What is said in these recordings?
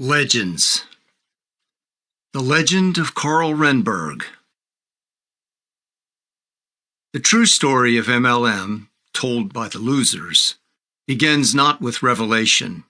Legends. The Legend of Karl Rehnborg. The true story of MLM, told by the losers, begins not with revelation,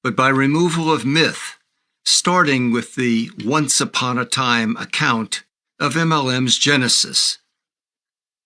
but by removal of myth, starting with the once-upon-a-time account of MLM's genesis.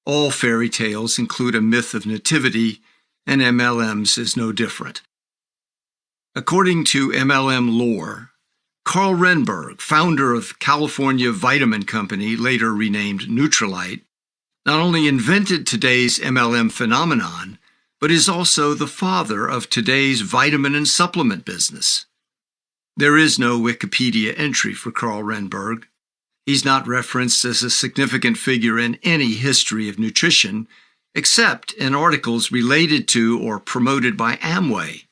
All fairy tales include a myth of nativity, and MLM's is no different. According to MLM lore, Karl Rehnborg, founder of California Vitamin Company, later renamed Nutrilite, not only invented today's MLM phenomenon, but is also the father of today's vitamin and supplement business. There is no Wikipedia entry for Karl Rehnborg. He's not referenced as a significant figure in any history of nutrition, except in articles related to or promoted by Amway.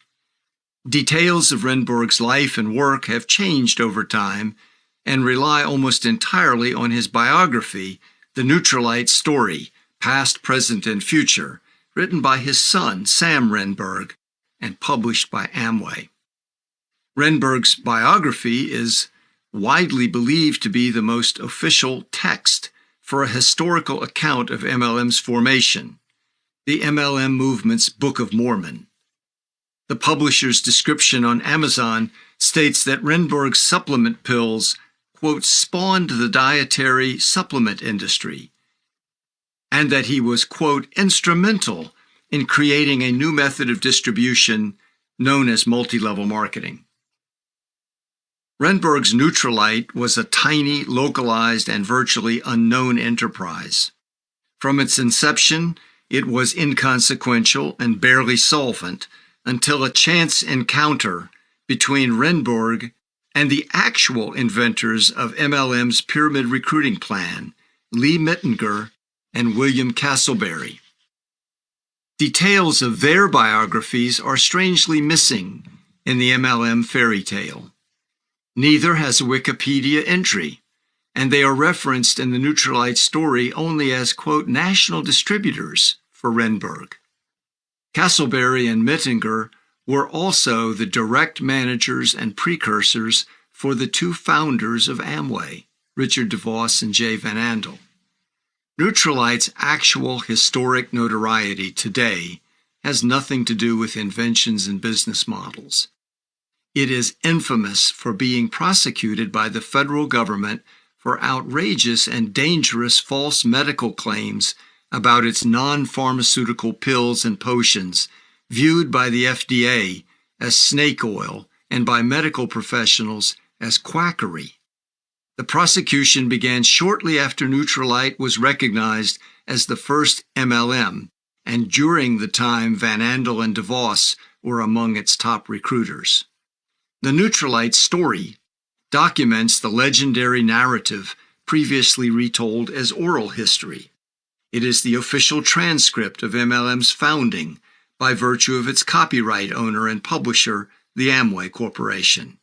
Details of Rehnborg's life and work have changed over time and rely almost entirely on his biography, The Nutrilite Story, Past, Present, and Future, written by his son, Sam Rehnborg, and published by Amway. Rehnborg's biography is widely believed to be the most official text for a historical account of MLM's formation, the MLM movement's Book of Mormon. The publisher's description on Amazon states that Rehnborg's supplement pills, quote, spawned the dietary supplement industry, and that he was, quote, instrumental in creating a new method of distribution known as multi-level marketing. Rehnborg's Nutrilite was a tiny, localized, and virtually unknown enterprise. From its inception, it was inconsequential and barely solvent, until a chance encounter between Rehnborg and the actual inventors of MLM's pyramid recruiting plan, Lee Mittinger and William Castleberry. Details of their biographies are strangely missing in the MLM fairy tale. Neither has a Wikipedia entry, and they are referenced in the Nutrilite story only as, quote, national distributors for Rehnborg. Castleberry and Mittinger were also the direct managers and precursors for the two founders of Amway, Richard DeVos and Jay Van Andel. Nutrilite's actual historic notoriety today has nothing to do with inventions and business models. It is infamous for being prosecuted by the federal government for outrageous and dangerous false medical claims about its non-pharmaceutical pills and potions, viewed by the FDA as snake oil and by medical professionals as quackery. The prosecution began shortly after Nutrilite was recognized as the first MLM, and during the time Van Andel and DeVos were among its top recruiters. The Nutrilite story documents the legendary narrative previously retold as oral history. It is the official transcript of MLM's founding by virtue of its copyright owner and publisher, the Amway Corporation.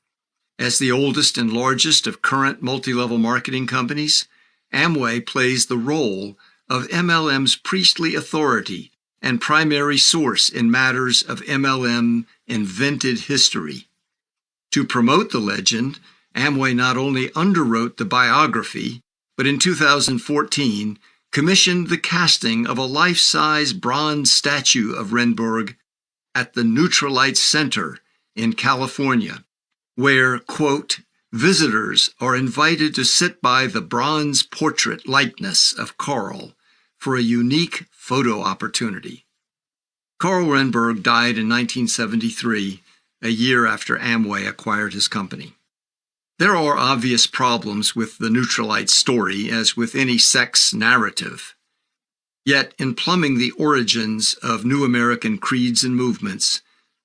As the oldest and largest of current multi-level marketing companies, Amway plays the role of MLM's priestly authority and primary source in matters of MLM invented history. To promote the legend, Amway not only underwrote the biography, but in 2014 commissioned the casting of a life-size bronze statue of Rehnborg at the Nutrilite Center in California, where, quote, visitors are invited to sit by the bronze portrait likeness of Karl for a unique photo opportunity. Karl Rehnborg died in 1973, a year after Amway acquired his company. There are obvious problems with the Nutrilite story, as with any sex narrative. Yet, in plumbing the origins of new American creeds and movements,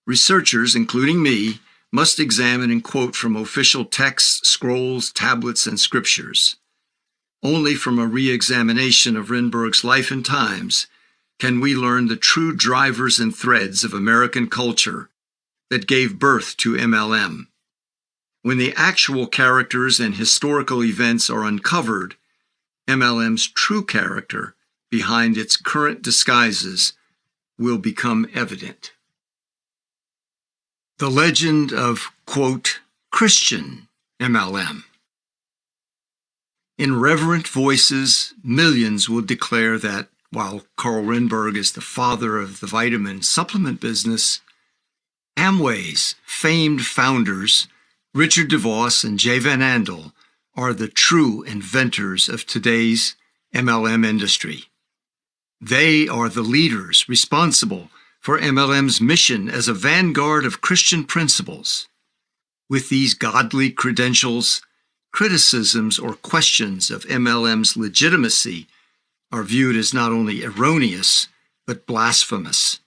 researchers, including me, must examine and quote from official texts, scrolls, tablets, and scriptures. Only from a re-examination of Rehnborg's life and times can we learn the true drivers and threads of American culture that gave birth to MLM. When the actual characters and historical events are uncovered, MLM's true character behind its current disguises will become evident. The legend of, quote, Christian MLM. In reverent voices, millions will declare that while Carl Rehnborg is the father of the vitamin supplement business, Amway's famed founders, Richard DeVos and Jay Van Andel, are the true inventors of today's MLM industry. They are the leaders responsible for MLM's mission as a vanguard of Christian principles. With these godly credentials, criticisms or questions of MLM's legitimacy are viewed as not only erroneous, but blasphemous.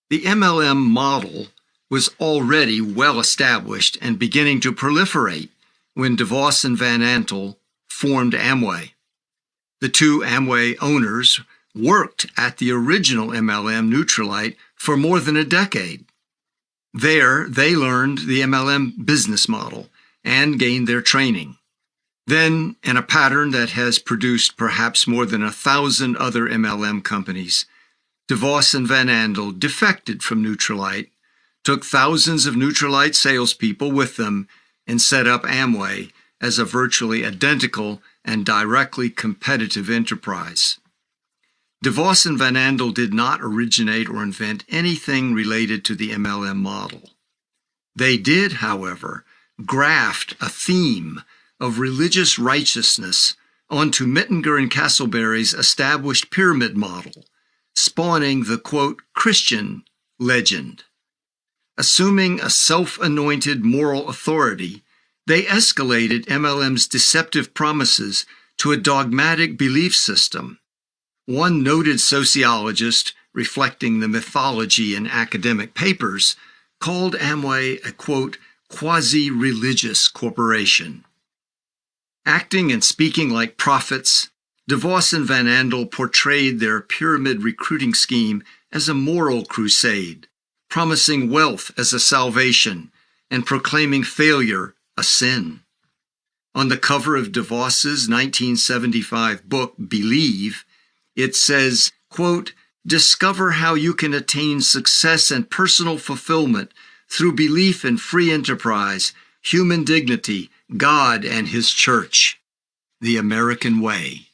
The MLM model was already well established and beginning to proliferate when DeVos and Van Andel formed Amway. The two Amway owners worked at the original MLM Nutrilite for more than a decade. There, they learned the MLM business model and gained their training. Then, in a pattern that has produced perhaps more than 1,000 other MLM companies, DeVos and Van Andel defected from Nutrilite, took thousands of Nutrilite salespeople with them, and set up Amway as a virtually identical and directly competitive enterprise. DeVos and Van Andel did not originate or invent anything related to the MLM model. They did, however, graft a theme of religious righteousness onto Mittinger and Castleberry's established pyramid model, spawning the, quote, Christian legend. Assuming a self-anointed moral authority, they escalated MLM's deceptive promises to a dogmatic belief system. One noted sociologist, reflecting the mythology in academic papers, called Amway a, quote, quasi-religious corporation. Acting and speaking like prophets, DeVos and Van Andel portrayed their pyramid recruiting scheme as a moral crusade, promising wealth as a salvation and proclaiming failure a sin. On the cover of DeVos's 1975 book, Believe, it says, quote, discover how you can attain success and personal fulfillment through belief in free enterprise, human dignity, God and His church, the American way.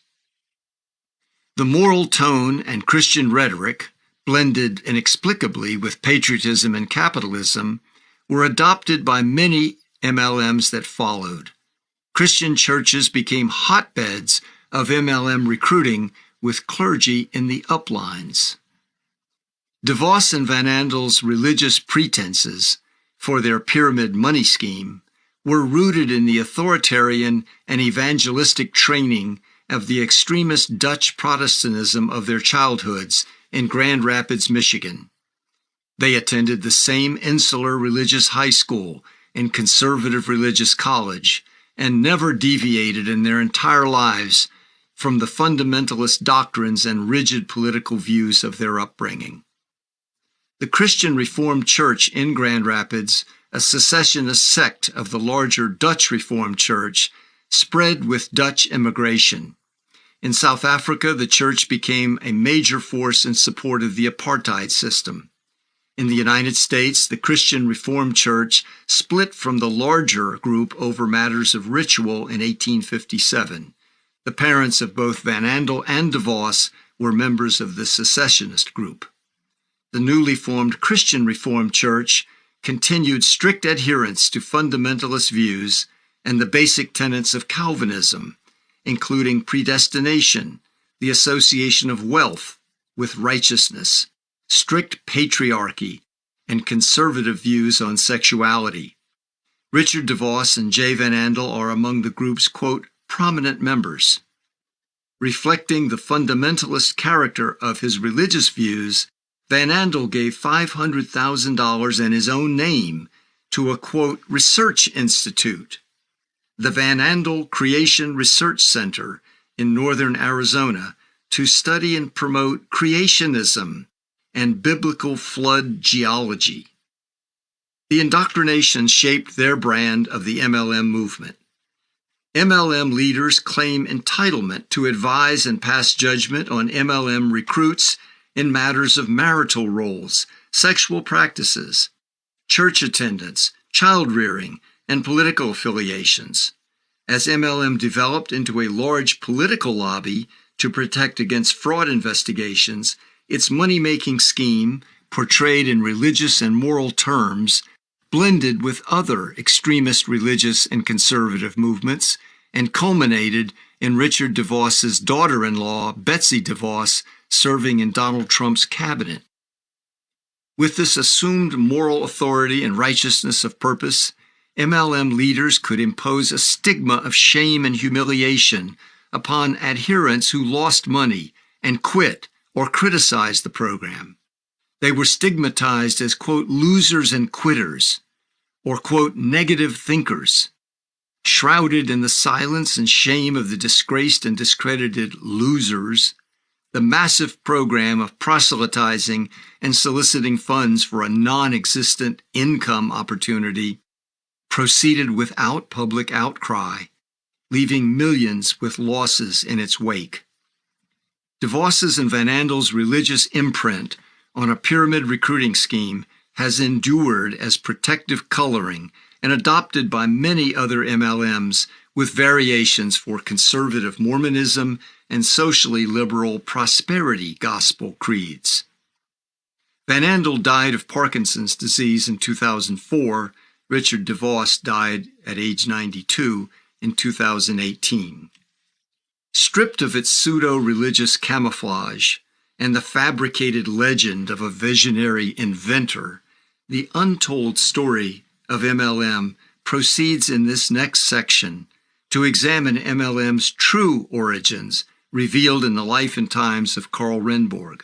The moral tone and Christian rhetoric, blended inexplicably with patriotism and capitalism, were adopted by many MLMs that followed. Christian churches became hotbeds of MLM recruiting with clergy in the uplines. DeVos and Van Andel's religious pretenses for their pyramid money scheme were rooted in the authoritarian and evangelistic training of the extremist Dutch Protestantism of their childhoods in Grand Rapids, Michigan. They attended the same insular religious high school and conservative religious college and never deviated in their entire lives from the fundamentalist doctrines and rigid political views of their upbringing. The Christian Reformed Church in Grand Rapids, a secessionist sect of the larger Dutch Reformed Church, spread with Dutch immigration. In South Africa, the church became a major force in support of the apartheid system. In the United States, the Christian Reformed Church split from the larger group over matters of ritual in 1857. The parents of both Van Andel and DeVos were members of the secessionist group. The newly formed Christian Reformed Church continued strict adherence to fundamentalist views and the basic tenets of Calvinism, including predestination, the association of wealth with righteousness, strict patriarchy, and conservative views on sexuality. Richard DeVos and Jay Van Andel are among the group's, quote, prominent members. Reflecting the fundamentalist character of his religious views, Van Andel gave $500,000 in his own name to a, quote, research institute, the Van Andel Creation Research Center in northern Arizona, to study and promote creationism and biblical flood geology. The indoctrination shaped their brand of the MLM movement. MLM leaders claim entitlement to advise and pass judgment on MLM recruits in matters of marital roles, sexual practices, church attendance, child rearing, and political affiliations. As MLM developed into a large political lobby to protect against fraud investigations, its money-making scheme, portrayed in religious and moral terms, blended with other extremist religious and conservative movements, and culminated in Richard DeVos's daughter-in-law, Betsy DeVos, serving in Donald Trump's cabinet. With this assumed moral authority and righteousness of purpose, MLM leaders could impose a stigma of shame and humiliation upon adherents who lost money and quit or criticized the program. They were stigmatized as, quote, losers and quitters, or, quote, negative thinkers. Shrouded in the silence and shame of the disgraced and discredited losers, the massive program of proselytizing and soliciting funds for a non-existent income opportunity proceeded without public outcry, leaving millions with losses in its wake. DeVos's and Van Andel's religious imprint on a pyramid recruiting scheme has endured as protective coloring and adopted by many other MLMs with variations for conservative Mormonism and socially liberal prosperity gospel creeds. Van Andel died of Parkinson's disease in 2004. Richard DeVos died at age 92 in 2018. Stripped of its pseudo-religious camouflage and the fabricated legend of a visionary inventor, the untold story of MLM proceeds in this next section to examine MLM's true origins revealed in the life and times of Karl Rehnborg.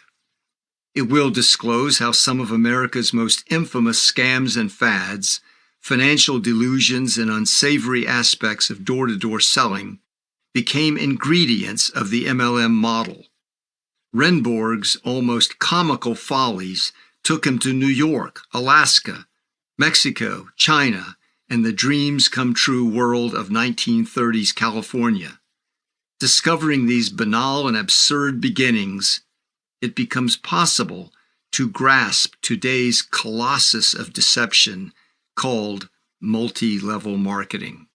It will disclose how some of America's most infamous scams and fads, financial delusions, and unsavory aspects of door-to-door selling became ingredients of the MLM model. Rehnborg's almost comical follies took him to New York, Alaska, Mexico, China, and the dreams-come-true world of 1930s California. Discovering these banal and absurd beginnings, it becomes possible to grasp today's colossus of deception called multi-level marketing.